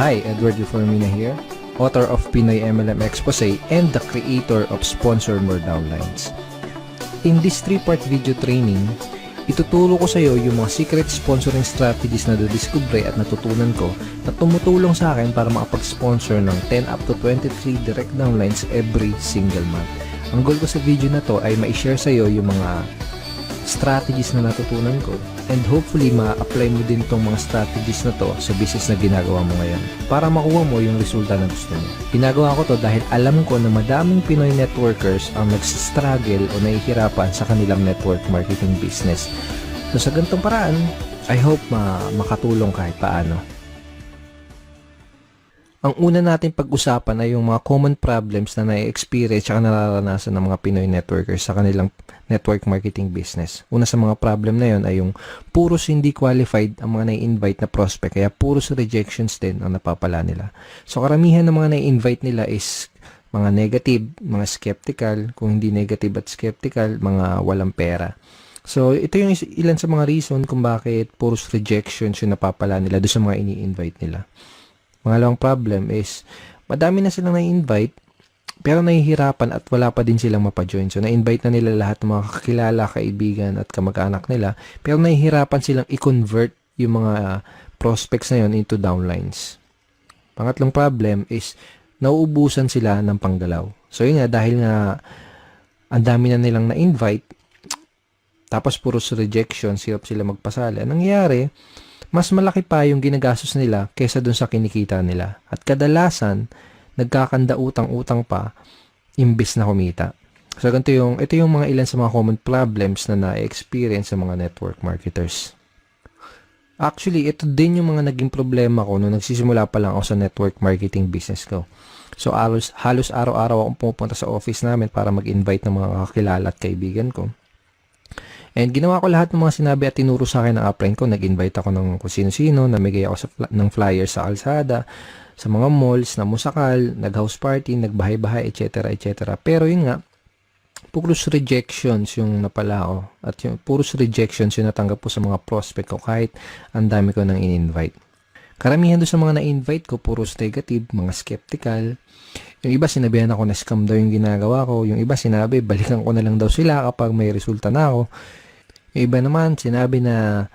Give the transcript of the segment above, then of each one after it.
Hi, Edward Reformina here, author of Pinoy MLM Expose and the creator of Sponsor More Downlines. In this 3-part video training, ituturo ko sa iyo yung mga secret sponsoring strategies na nadiskubre at natutunan ko na tumutulong sa akin para makapag-sponsor ng 10 up to 23 direct downlines every single month. Ang goal ko sa video na to ay ma-share sa iyo yung mga strategies na natutunan ko and hopefully ma-apply mo din tong mga strategies na to sa business na ginagawa mo ngayon para makuha mo yung resulta na gusto mo. Ginagawa ko to dahil alam ko na madaming Pinoy networkers ang nagsistruggle o nahihirapan sa kanilang network marketing business. So sa ganitong paraan, I hope makatulong kahit paano. Ang una natin pag-usapan ay yung mga common problems na na-experience at nararanasan ng mga Pinoy networkers sa kanilang network marketing business. Una sa mga problem na yon ay yung puros hindi qualified ang mga na-invite na prospect, kaya puros rejections din ang napapala nila. So karamihan ng mga na-invite nila is mga negative, mga skeptical, kung hindi negative at skeptical, mga walang pera. So ito yung ilan sa mga reason kung bakit puros rejections yung napapala nila doon sa mga ini-invite nila. Pangalawang problem is, madami na silang na-invite, pero nahihirapan at wala pa din silang mapajoin. So, na-invite na nila lahat ng mga kakilala, kaibigan at kamag-anak nila, pero nahihirapan silang i-convert yung mga prospects na yun into downlines. Pangatlong problem is, nauubusan sila ng panggalaw. So, yun nga, dahil nga ang dami na nilang na-invite, tapos puros rejection, hirap sila magpasali. Anong nangyayari? Mas malaki pa yung ginagastos nila kaysa dun sa kinikita nila. At kadalasan, nagkakanda utang-utang pa imbis na kumita. So, ito yung mga ilan sa mga common problems na na-experience sa mga network marketers. Actually, ito din yung mga naging problema ko nung nagsisimula pa lang ako sa network marketing business ko. So, halos araw-araw akong pupunta sa office namin para mag-invite ng mga kakilala at kaibigan ko. And ginawa ko lahat ng mga sinabi at tinuro sa akin ng upline ko. Nag-invite ako ng kung sino-sino, namigay ako ng flyers sa kalsada, sa mga malls, na musakal, nag-house party, nagbahay-bahay, etc. etc. Pero yun nga, puros rejections yung napala ko. At yung puros rejections yung natanggap po sa mga prospect ko kahit ang dami ko nang in-invite. Karamihan doon sa mga na-invite ko, puros negative, mga skeptical. Yung iba sinabihan ako na scam daw yung ginagawa ko. Yung iba sinabi, balikan ko na lang daw sila kapag may resulta na ako. Yung iba naman, sinabi na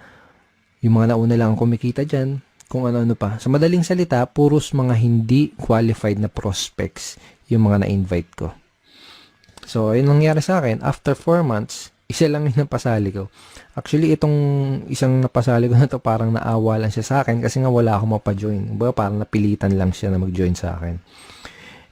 yung mga nauna lang kumikita dyan, kung ano-ano pa. Sa madaling salita, puros mga hindi qualified na prospects yung mga na-invite ko. So, yun nangyari sa akin. After 4 months, isa lang yung napasali ko. Actually, itong isang napasali ko na to parang naawa lang siya sa akin kasi nga wala akong mapajoin. Parang napilitan lang siya na mag-join sa akin.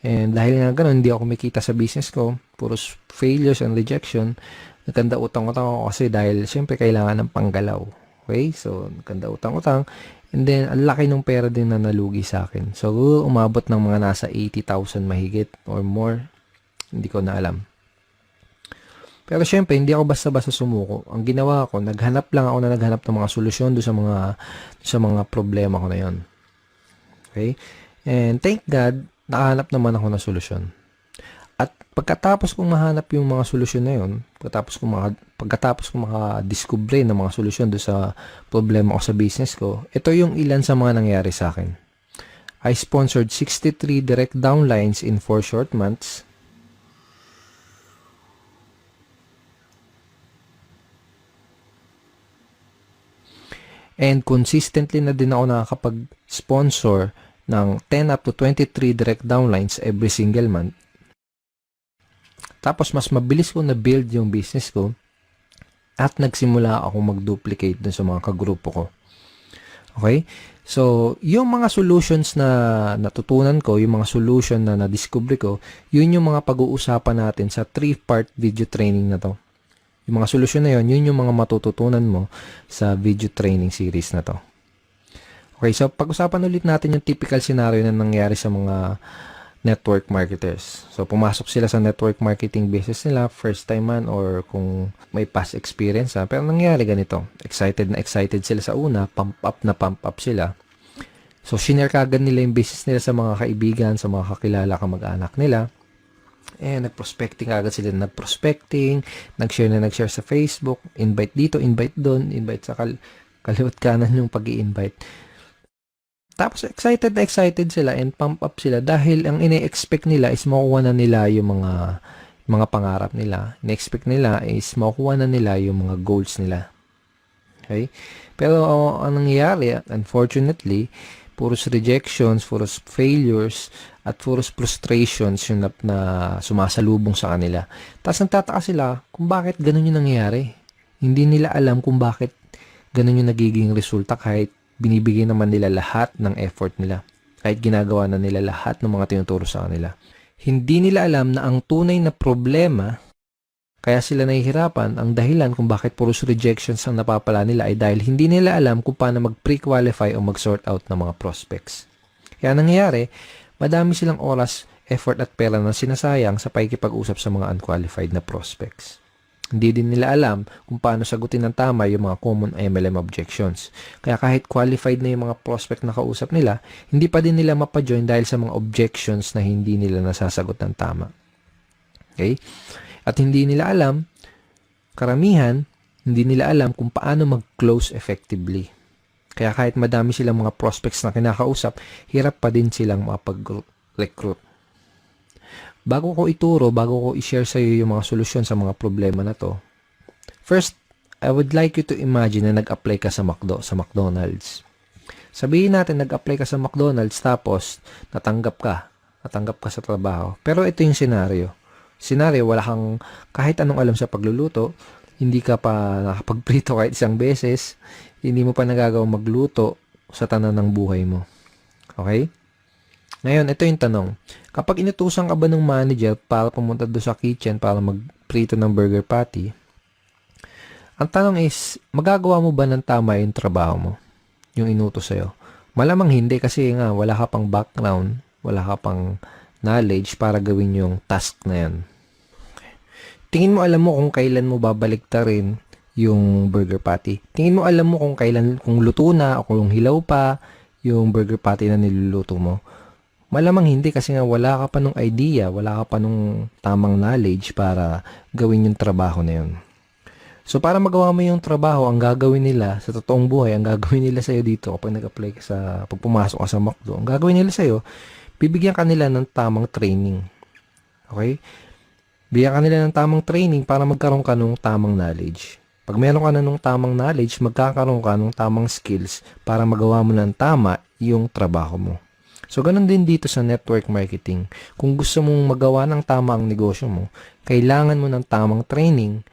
And dahil nga ganun, hindi ako kumikita sa business ko. Puros failures and rejection. Nagkanda utang-utang ako kasi dahil syempre kailangan ng panggalaw. Okay? So, nagkanda utang-utang. And then, ang laki ng pera din na nalugi sa akin. So, umabot ng mga nasa 80,000 mahigit or more. Hindi ko na alam. Pero syempre, hindi ako basta-basta sumuko. Ang ginawa ko, naghanap ng mga solusyon doon sa mga problema ko na yon. Okay? And thank God, nakahanap naman ako ng solusyon. At pagkatapos kong mahanap yung mga solusyon na yun, pagkatapos kong makadiskubre ng mga solusyon doon sa problema ko sa business ko, ito yung ilan sa mga nangyari sa akin. I sponsored 63 direct downlines in 4 short months. And consistently na din ako nakakapag-sponsor ng 10 up to 23 direct downlines every single month. Tapos mas mabilis ko na-build yung business ko at nagsimula ako mag-duplicate dun sa mga kagrupo ko. Okay? So, yung mga solutions na natutunan ko, yung mga solution na na-discover ko, yun yung mga pag-uusapan natin sa 3-part video training na to. Yung mga solusyon na yun yung mga matututunan mo sa video training series na to. Okay, so pag-usapan ulit natin yung typical scenario na nangyari sa mga network marketers. So, pumasok sila sa network marketing business nila, first time man or kung may past experience ha. Pero nangyari ganito, excited sila sa una, pump up sila. So, shinare kagad nila yung business nila sa mga kaibigan, sa mga kakilala, kamag-anak nila. And nag-prospecting agad sila, nag-share sa Facebook, invite dito, invite doon, invite sa kaliwat kanan yung pag-i-invite. Tapos excited na excited sila and pump up sila dahil ang ine-expect nila is makuha na nila yung mga pangarap nila. Ine-expect nila is makuha na nila yung mga goals nila. Okay? Pero ang nangyayari, unfortunately, puros rejections, puros failures, at puros frustrations yung na sumasalubong sa kanila. Tapos nagtataka sila kung bakit ganun yung nangyayari. Hindi nila alam kung bakit ganun yung nagiging resulta kahit binibigay naman nila lahat ng effort nila. Kahit ginagawa na nila lahat ng mga tinuturo sa kanila. Hindi nila alam na ang tunay na problema kaya sila nahihirapan, ang dahilan kung bakit puros rejections ang napapala nila ay dahil hindi nila alam kung paano mag-pre-qualify o mag-sort out ng mga prospects. Kaya nangyayari, madami silang oras, effort at pera na sinasayang sa pakikipag-usap sa mga unqualified na prospects. Hindi din nila alam kung paano sagutin ng tama yung mga common MLM objections. Kaya kahit qualified na yung mga prospect na kausap nila, hindi pa din nila mapajoin dahil sa mga objections na hindi nila nasasagot ng tama. Okay? At hindi nila alam, karamihan, hindi nila alam kung paano mag-close effectively. Kaya kahit madami silang mga prospects na kinakausap, hirap pa din silang makapag-recruit. Bago ko ituro, bago ko i-share sa iyo yung mga solusyon sa mga problema na to, first, I would like you to imagine na nag-apply ka sa McDonald's. Sabihin natin, nag-apply ka sa McDonald's tapos natanggap ka sa trabaho. Pero ito yung scenario, wala kang kahit anong alam sa pagluluto, hindi ka pa nakapagprito kahit isang beses, hindi mo pa nagagawang magluto sa tanan ng buhay mo. Okay? Ngayon, ito yung tanong. Kapag inutusan ka ba ng manager para pumunta doon sa kitchen para magprito ng burger patty, ang tanong is, magagawa mo ba ng tama yung trabaho mo? Yung inutos sa'yo? Malamang hindi kasi nga wala ka pang background, wala ka pang knowledge para gawin yung task na yan. Tingin mo alam mo kung kailan mo babaliktarin yung burger patty. Tingin mo alam mo kung luto na o kung hilaw pa yung burger patty na niluluto mo. Malamang hindi kasi nga wala ka pa nung idea, wala ka pa nung tamang knowledge para gawin yung trabaho na yun. So para magawa mo yung trabaho, ang gagawin nila sa totoong buhay, ang gagawin nila sa'yo dito kapag nag-apply ka pag pumasok ka sa McDo, ang gagawin nila sa'yo, bibigyan ka nila ng tamang training. Okay? Bigyan ka nila ng tamang training para magkaroon ka ng tamang knowledge. Pag meron ka na ng tamang knowledge, magkakaroon ka ng tamang skills para magawa mo ng tama yung trabaho mo. So, ganun din dito sa network marketing. Kung gusto mong magawa ng tama ang negosyo mo, kailangan mo ng tamang training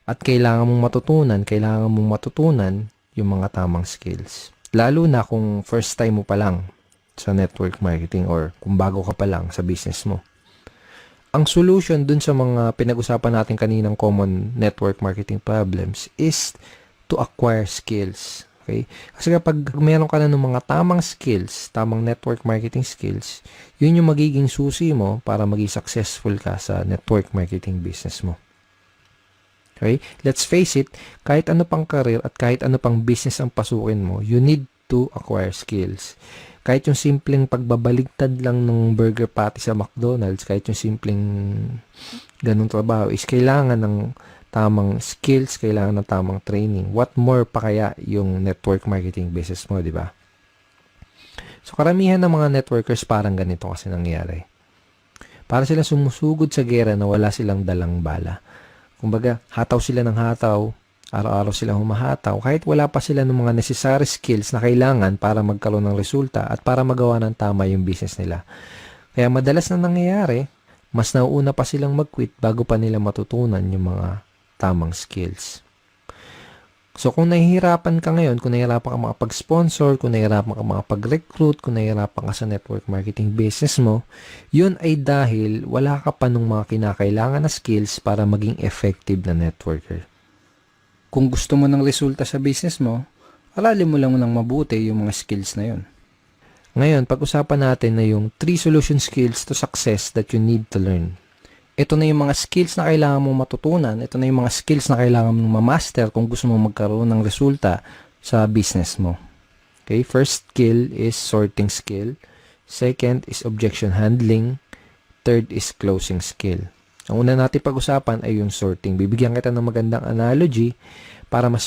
at kailangan mong matutunan yung mga tamang skills. Lalo na kung first time mo pa lang sa network marketing or kung bago ka pa lang sa business mo. Ang solution dun sa mga pinag-usapan natin kaninang common network marketing problems is to acquire skills. Okay? Kasi kapag meron ka na ng mga tamang skills, tamang network marketing skills, yun yung magiging susi mo para maging successful ka sa network marketing business mo. Okay? Let's face it, kahit ano pang career at kahit ano pang business ang pasukin mo, you need to acquire skills. Kahit yung simpleng pagbabaligtad lang ng burger patty sa McDonald's, kahit yung simpleng ganung trabaho, is kailangan ng tamang skills, kailangan ng tamang training. What more pa kaya yung network marketing business mo, di ba? So, karamihan ng mga networkers parang ganito kasi nangyayari. Para silang sumusugod sa gera na wala silang dalang bala. Kumbaga, hataw sila ng hataw, araw-araw silang humahataw, kahit wala pa sila ng mga necessary skills na kailangan para magkaroon ng resulta at para magawa ng tama yung business nila. Kaya madalas na nangyayari, mas nauuna pa silang mag-quit bago pa nila matutunan yung mga tamang skills. So, kung nahihirapan ka ngayon, kung nahihirapan ka makapag-sponsor, kung nahihirapan ka makapag-recruit, kung nahihirapan ka sa network marketing business mo, yun ay dahil wala ka pa nung mga kinakailangan na skills para maging effective na networker. Kung gusto mo ng resulta sa business mo, aralin mo lang ng mabuti yung mga skills na yun. Ngayon, pag-usapan natin na yung 3 solution skills to success that you need to learn. Ito na yung mga skills na kailangan mong matutunan. Ito na yung mga skills na kailangan mong ma-master kung gusto mong magkaroon ng resulta sa business mo. Okay? First skill is sorting skill. Second is objection handling. Third is closing skill. Ang una natin pag-usapan ay yung sorting. Bibigyan kita ng magandang analogy para mas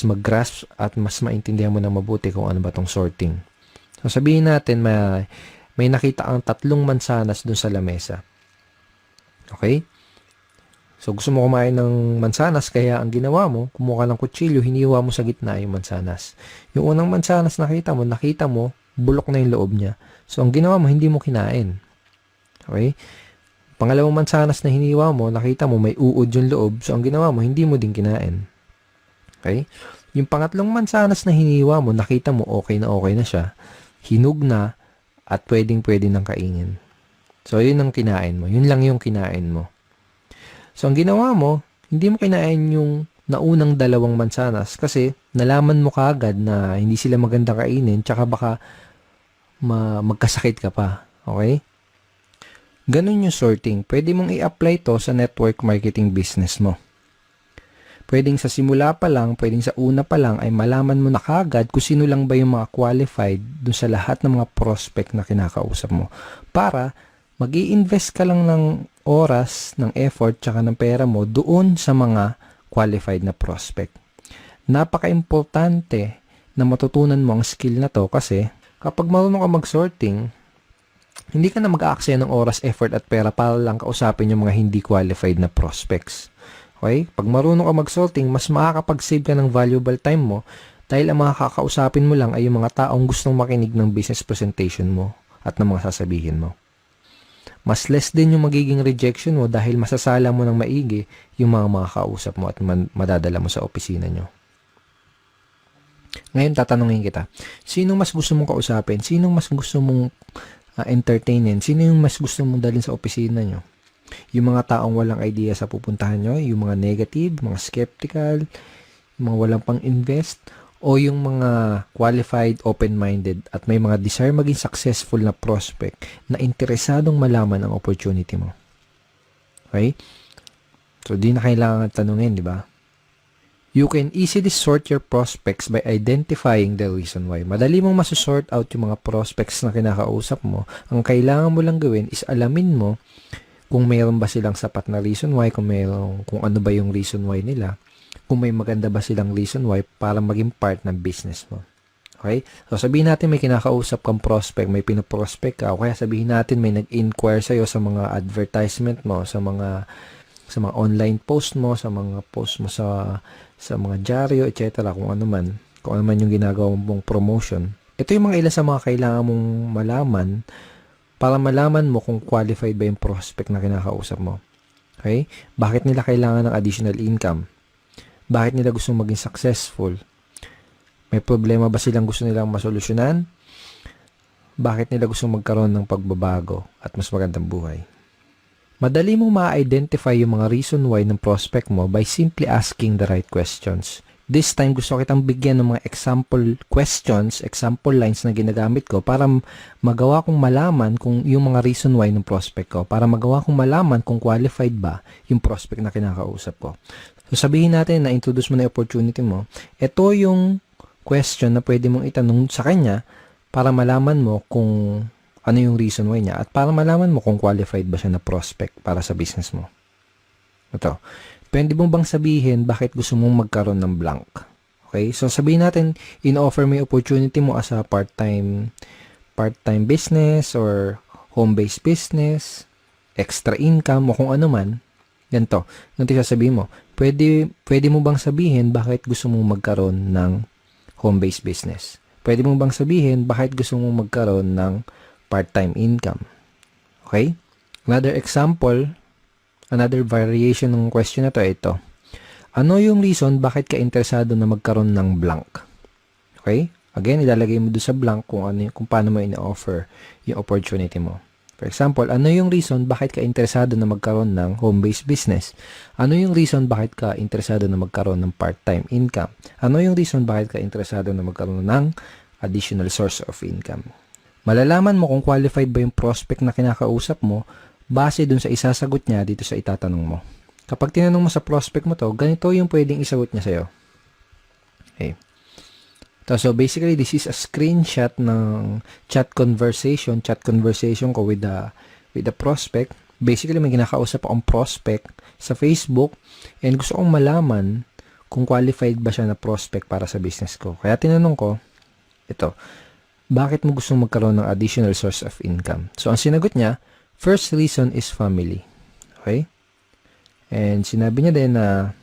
mag-grasp at mas maintindihan mo na mabuti kung ano ba tong sorting. So sabihin natin may nakita ang 3 mansanas dun sa lamesa. Okay? So gusto mo kumain ng mansanas, kaya ang ginawa mo, kumuha ka ng kutsilyo, hiniwa mo sa gitna yung mansanas. Yung unang mansanas nakita mo, bulok na yung loob niya. So ang ginawa mo, hindi mo kinain. Okay? Pangalawang mansanas na hiniwa mo, nakita mo may uod yung loob. So ang ginawa mo, hindi mo din kinain. Okay? Yung pangatlong mansanas na hiniwa mo, nakita mo okay na siya. Hinog na at pwedeng-pwede nang kainin. So yun ang kinain mo. Yun lang yung kinain mo. So, ang ginawa mo, hindi mo kinain yung naunang 2 mansanas kasi nalaman mo kaagad na hindi sila magandang kainin tsaka baka magkasakit ka pa. Okay? Ganun yung sorting. Pwede mong i-apply to sa network marketing business mo. Pwedeng sa simula pa lang, pwedeng sa una pa lang ay malaman mo na kaagad kung sino lang ba yung mga qualified dun sa lahat ng mga prospect na kinakausap mo. Para mag-i-invest ka lang ng oras, ng effort, tsaka ng pera mo doon sa mga qualified na prospect. Napaka-importante na matutunan mo ang skill na to kasi kapag marunong ka mag-sorting, hindi ka na mag-aaksaya ng oras, effort at pera para lang kausapin yung mga hindi qualified na prospects. Okay? Pag marunong ka mag-sorting, mas makakapag-save ka ng valuable time mo dahil ang mga kakausapin mo lang ay yung mga taong gustong makinig ng business presentation mo at ng mga sasabihin mo. Mas less din yung magiging rejection mo dahil masasala mo ng maigi yung mga makakausap mo at madadala mo sa opisina nyo. Ngayon, tatanungin kita, sinong mas gusto mong kausapin? Sinong mas gusto mong entertainin? Sino yung mas gusto mong dalhin sa opisina nyo? Yung mga taong walang idea sa pupuntahan nyo? Yung mga negative, mga skeptical, yung mga walang pang-invest? O yung mga qualified, open-minded at may mga desire maging successful na prospect na interesadong malaman ang opportunity mo. Okay? So, di na kailangan tanungin, di ba? You can easily sort your prospects by identifying the reason why. Madali mong masusort out yung mga prospects na kinakausap mo. Ang kailangan mo lang gawin is alamin mo kung mayroon ba silang sapat na reason why, kung ano ba yung reason why nila, kung may maganda ba silang reason why para maging part ng business mo. Okay? So, sabihin natin may kinakausap kang prospect, may pinoprospect ka, o kaya sabihin natin may nag-inquire sa'yo sa mga advertisement mo, sa mga online post mo, sa mga post mo sa mga dyaryo, etc. Kung ano man yung ginagawa mong promotion. Ito yung mga ilan sa mga kailangan mong malaman para malaman mo kung qualified ba yung prospect na kinakausap mo. Okay? Bakit nila kailangan ng additional income? Bakit nila gustong maging successful? May problema ba silang gusto nilang masolusyonan? Bakit nila gustong magkaroon ng pagbabago at mas magandang buhay? Madali mong ma-identify yung mga reason why ng prospect mo by simply asking the right questions. This time, gusto kitang bigyan ng mga example questions, example lines na ginagamit ko para magawa kong malaman kung yung mga reason why ng prospect ko. Para magawa kong malaman kung qualified ba yung prospect na kinakausap ko. So, sabihin natin na introduce mo na yung opportunity mo. Ito yung question na pwede mong itanong sa kanya para malaman mo kung ano yung reason why niya at para malaman mo kung qualified ba siya na prospect para sa business mo. Ito. Pwede mo bang sabihin bakit gusto mong magkaroon ng blank? Okay? So, sabihin natin, in-offer mo yung opportunity mo as a part-time business or home-based business, extra income o kung ano man. Ganito sasabihin mo. Pwede mo bang sabihin bakit gusto mong magkaroon ng home-based business? Pwede mo bang sabihin bakit gusto mong magkaroon ng part-time income? Okay? Another example, another variation ng question na to ay ito. Ano yung reason bakit ka interesado na magkaroon ng blank? Okay? Again, ilalagay mo doon sa blank kung paano mo ina-offer yung opportunity mo. For example, ano yung reason bakit ka interesado na magkaroon ng home-based business? Ano yung reason bakit ka interesado na magkaroon ng part-time income? Ano yung reason bakit ka interesado na magkaroon ng additional source of income? Malalaman mo kung qualified ba yung prospect na kinakausap mo base dun sa isasagot niya dito sa itatanong mo. Kapag tinanong mo sa prospect mo to, ganito yung pwedeng isagot niya sa'yo. Okay. So basically, this is a screenshot ng chat conversation ko with the prospect. Basically, may kinakausap akong prospect sa Facebook and gusto kong malaman kung qualified ba siya na prospect para sa business ko. Kaya tinanong ko, ito, bakit mo gustong magkaroon ng additional source of income? So, ang sinagot niya, first reason is family. Okay? And sinabi niya din na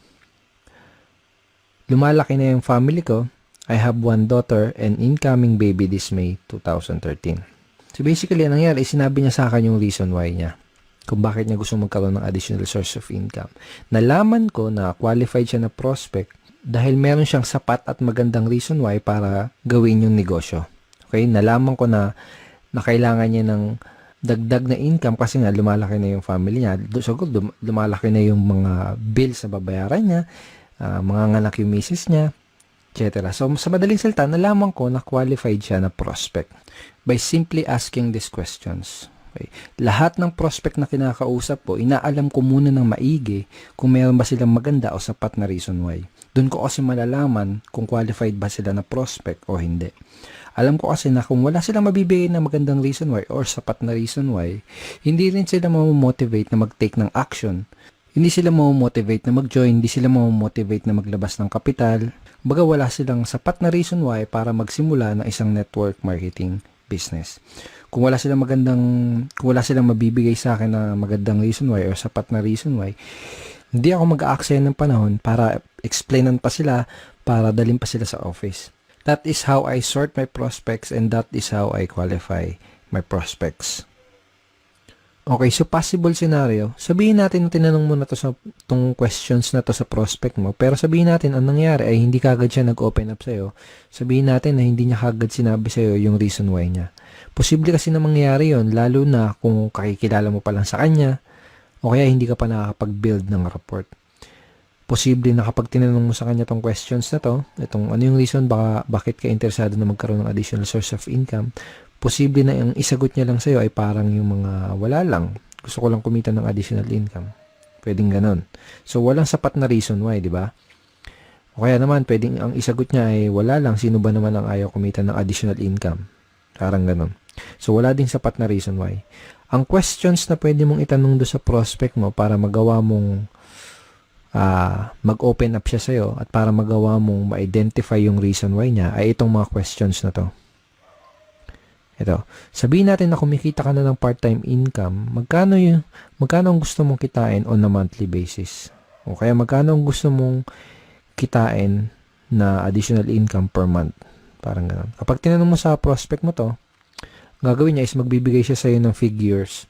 lumalaki na yung family ko. I have one daughter and incoming baby this May 2013. So basically, ang nangyari, sinabi niya sa akin yung reason why niya. Kung bakit niya gusto magkaroon ng additional source of income. Nalaman ko na qualified siya na prospect dahil meron siyang sapat at magandang reason why para gawin yung negosyo. Okay? Nalaman ko na kailangan niya ng dagdag na income kasi nga lumalaki na yung family niya. So, lumalaki na yung mga bills na babayaran niya, mga nganak yung misis niya, etc. So, sa madaling salita, nalaman ko na qualified siya na prospect by simply asking these questions. Okay. Lahat ng prospect na kinakausap ko, inaalam ko muna ng maigi kung meron ba silang maganda o sapat na reason why. Doon ko kasi malalaman kung qualified ba sila na prospect o hindi. Alam ko kasi na kung wala silang mabibigay na magandang reason why or sapat na reason why, hindi rin sila mamomotivate na mag-take ng action. Hindi sila mamomotivate na mag-join, hindi sila mamomotivate na maglabas ng kapital. Baga wala silang sapat na reason why para magsimula ng isang network marketing business. Kung wala silang mabibigay sa akin na magandang reason why or sapat na reason why, hindi ako mag-aaksaya ng panahon para explainan pa sila, para dalhin pa sila sa office. That is how I sort my prospects and that is how I qualify my prospects. Okay, so possible scenario, sabihin natin na tinanong mo na to sa tong questions na to sa prospect mo, pero sabihin natin ang nangyari ay hindi kagad siya nag-open up sa'yo. Sabihin natin na hindi niya kagad sinabi sa'yo yung reason why niya. Posible kasi na mangyari yon, lalo na kung kakikilala mo pa lang sa kanya o kaya hindi ka pa nakakapag-build ng report. Posible na kapag tinanong mo sa kanya tong questions na to, itong ano yung reason bakit ka interesado na magkaroon ng additional source of income, posible na yung isagot niya lang sa'yo ay parang yung mga wala lang. Gusto ko lang kumita ng additional income. Pwedeng ganun. So, walang sapat na reason why, di ba? O kaya naman, pwedeng ang isagot niya ay wala lang. Sino ba naman ang ayaw kumita ng additional income? Parang ganun. So, wala ding sapat na reason why. Ang questions na pwede mong itanong do sa prospect mo para magawa mong mag-open up siya sa'yo at para magawa mong ma-identify yung reason why niya ay itong mga questions na to. Ito, sabihin natin na kumikita ka na ng part-time income, magkano ang gusto mong kitain on a monthly basis? O kaya magkano ang gusto mong kitain na additional income per month? Parang gano'n. Kapag tinanong mo sa prospect mo to, gagawin niya is magbibigay siya sa'yo ng figures.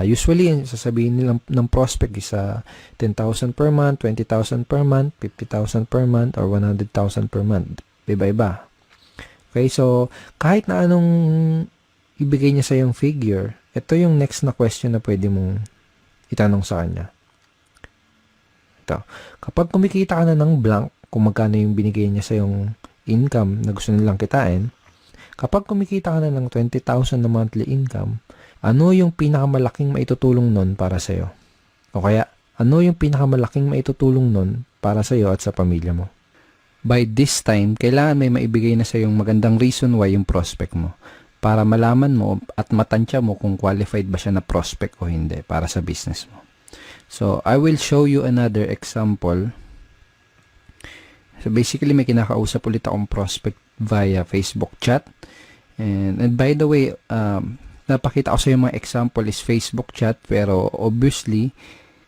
Usually, sasabihin nilang ng prospect is 10,000 per month, 20,000 per month, 50,000 per month, or 100,000 per month. Iba-iba. Okay, so kahit na anong ibigay niya sa yung figure, ito yung next na question na pwede mong itanong sa kanya. Ito, kapag kumikita ka na ng blank, kung magkano yung binigay niya sa yung income na gusto nilang kitain, kapag kumikita ka na ng 20,000 na monthly income, ano yung pinakamalaking maitutulong nun para sa'yo? O kaya, ano yung pinakamalaking maitutulong nun para sa'yo at sa pamilya mo? By this time, kailangan may maibigay na sa yung magandang reason why yung prospect mo para malaman mo at matansya mo kung qualified ba siya na prospect o hindi para sa business mo. So, I will show you another example. So, basically, may kinakausap ulit akong prospect via Facebook chat. And by the way, napakita ko sa yung mga example is Facebook chat, pero obviously,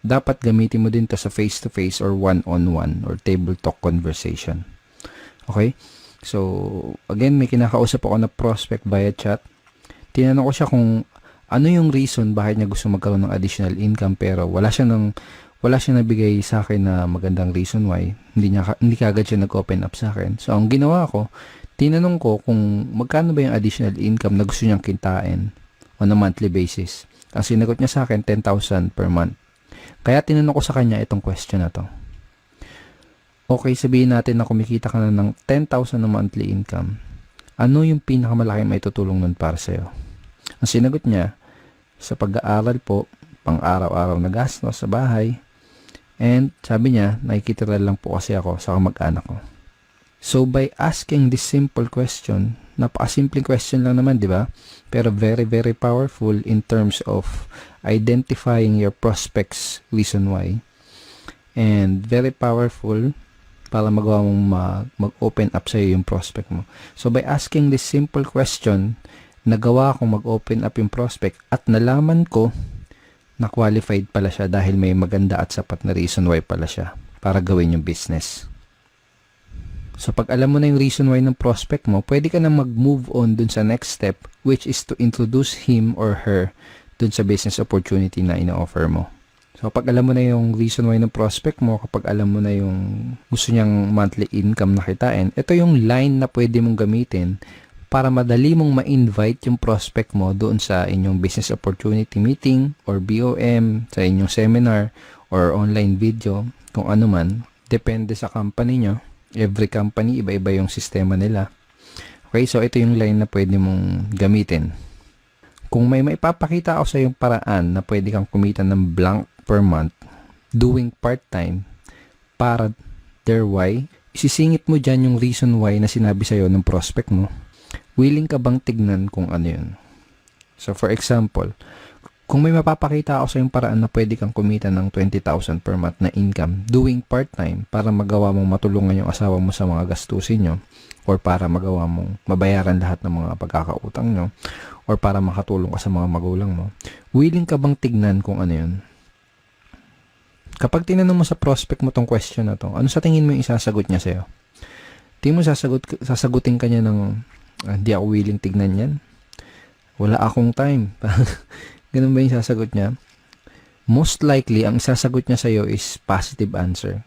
dapat gamitin mo din to sa face-to-face or one-on-one or table talk conversation. Okay? So, again, may kinakausap ako na prospect via chat. Tinanong ko siya kung ano yung reason bakit niya gusto magkaroon ng additional income pero wala siya nabigay sa akin na magandang reason why. Hindi kagad siya nag-open up sa akin. So, ang ginawa ko, tinanong ko kung magkano ba yung additional income na gusto niyang kitain on a monthly basis. Ang sinagot niya sa akin, 10,000 per month. Kaya tinanong ko sa kanya itong question na to. Okay, sabihin natin na kumikita ka na ng 10,000 na monthly income. Ano yung pinakamalaki may tutulong nun para sa'yo? Ang sinagot niya, sa pag-aaral po, pang-araw-araw na gastos sa bahay, and sabi niya, nakikitira lang po kasi ako sa kamag-anak ko. So, by asking this simple question, napakasimpleng question lang naman, di ba? Pero very, very powerful in terms of identifying your prospects reason why. And very powerful para magawa mong mag-open up sa'yo yung prospect mo. So, by asking this simple question, nagawa kong mag-open up yung prospect at nalaman ko na qualified pala siya dahil may maganda at sapat na reason why pala siya para gawin yung business. So, pag alam mo na yung reason why ng prospect mo, pwede ka na mag-move on dun sa next step, which is to introduce him or her dun sa business opportunity na ina-offer mo. So, pag alam mo na yung reason why ng prospect mo, kapag alam mo na yung gusto niyang monthly income na kitain, ito yung line na pwede mong gamitin para madali mong ma-invite yung prospect mo doon sa inyong business opportunity meeting or BOM, sa inyong seminar or online video, kung ano man. Depende sa company nyo. Every company, iba-iba yung sistema nila. Okay, so ito yung line na pwede mong gamitin. Kung may maipapakita ako sa yung paraan na pwede kang kumita ng blank per month doing part-time para their why, isisingit mo dyan yung reason why na sinabi sa'yo ng prospect mo. Willing ka bang tignan kung ano yun? So, for example, kung may mapapakita ako sa yung paraan na pwede kang kumita ng 20,000 per month na income doing part-time para magawa mong matulungan yung asawa mo sa mga gastusin nyo or para magawa mong mabayaran lahat ng mga pagkakautang nyo or para makatulong ka sa mga magulang mo, willing ka bang tignan kung ano yun? Kapag tinanong mo sa prospect mo tong question na to, ano sa tingin mo yung isasagot niya sa'yo? Tingin mo sasagutin ka niya ng hindi ako willing tignan yan? Wala akong time. Ganun ba yung sasagot niya? Most likely, ang sasagot niya sa'yo is positive answer.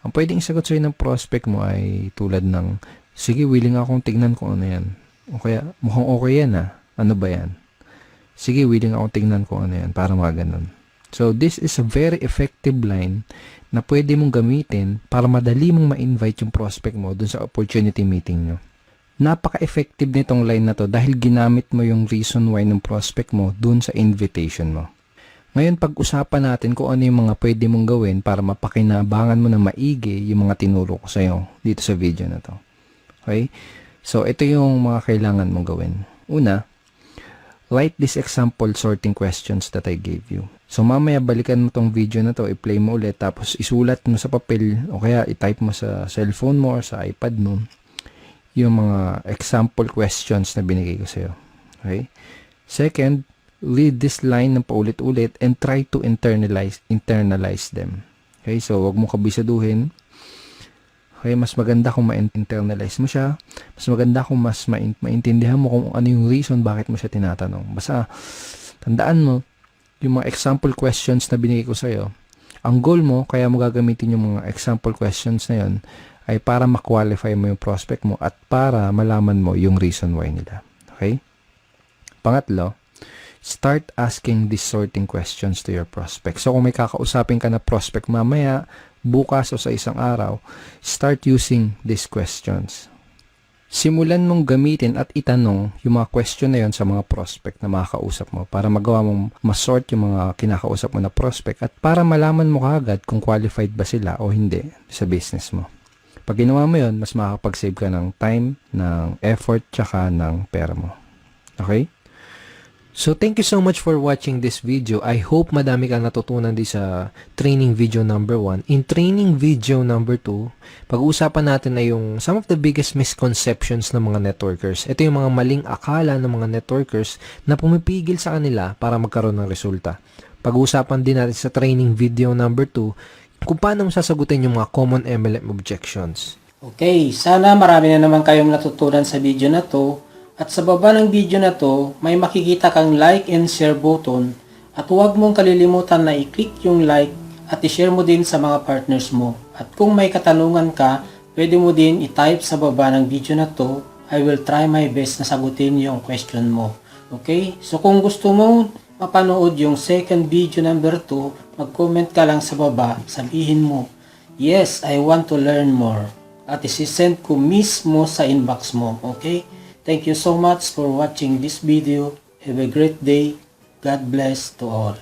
Ang pwedeng isagot sa'yo ng prospect mo ay tulad ng, sige, willing akong tignan kung ano yan. O kaya, mukhang okay yan ah. Ano ba yan? Sige, willing akong tignan kung ano yan. Para mga ganun. So, this is a very effective line na pwede mong gamitin para madali mong ma-invite yung prospect mo dun sa opportunity meeting nyo. Napaka-effective nitong line na to dahil ginamit mo yung reason why ng prospect mo dun sa invitation mo. Ngayon, pag-usapan natin kung ano yung mga pwede mong gawin para mapakinabangan mo na maigi yung mga tinuro ko sa'yo dito sa video na to. Okay? So, ito yung mga kailangan mong gawin. Una, write this example sorting questions that I gave you. So, mamaya balikan mo tong video na to, i-play mo ulit, tapos isulat mo sa papel o kaya i-type mo sa cellphone mo or sa iPad mo yung mga example questions na binigay ko sa'yo. Okay? Second, read this line ng paulit-ulit and try to internalize them. Okay? So, wag mo kabisaduhin. Okay? Mas maganda kung ma-internalize mo siya. Mas maganda kung mas maintindihan mo kung ano yung reason bakit mo siya tinatanong. Basta, tandaan mo, yung mga example questions na binigay ko sa'yo, ang goal mo, kaya mo gagamitin yung mga example questions na yun, ay para ma-qualify mo yung prospect mo at para malaman mo yung reason why nila. Okay? Pangatlo, start asking these sorting questions to your prospect. So, kung may kakausapin ka na prospect mamaya, bukas o sa isang araw, start using these questions. Simulan mong gamitin at itanong yung mga question na yon sa mga prospect na makakausap mo para magawa mong masort yung mga kinakausap mo na prospect at para malaman mo kaagad kung qualified ba sila o hindi sa business mo. Pag ginawa mo yun, mas makakapag-save ka ng time, ng effort, tsaka ng pera mo. Okay? So, thank you so much for watching this video. I hope madami kang natutunan din sa training video number 1. In training video number 2, pag-uusapan natin na yung some of the biggest misconceptions ng mga networkers. Ito yung mga maling akala ng mga networkers na pumipigil sa kanila para magkaroon ng resulta. Pag-uusapan din natin sa training video number 2, kung paano mo sasagutin yung mga common MLM objections. Okay, sana marami na naman kayong natutunan sa video na to. At sa baba ng video na to, may makikita kang like and share button. At huwag mong kalilimutan na i-click yung like at i-share mo din sa mga partners mo. At kung may katanungan ka, pwede mo din i-type sa baba ng video na to. I will try my best na sagutin yung question mo. Okay? So kung gusto mo mapanood yung second video number 2, mag-comment ka lang sa baba, sabihin mo, yes, I want to learn more. At isi-send ko mismo sa inbox mo. Okay? Thank you so much for watching this video. Have a great day. God bless to all.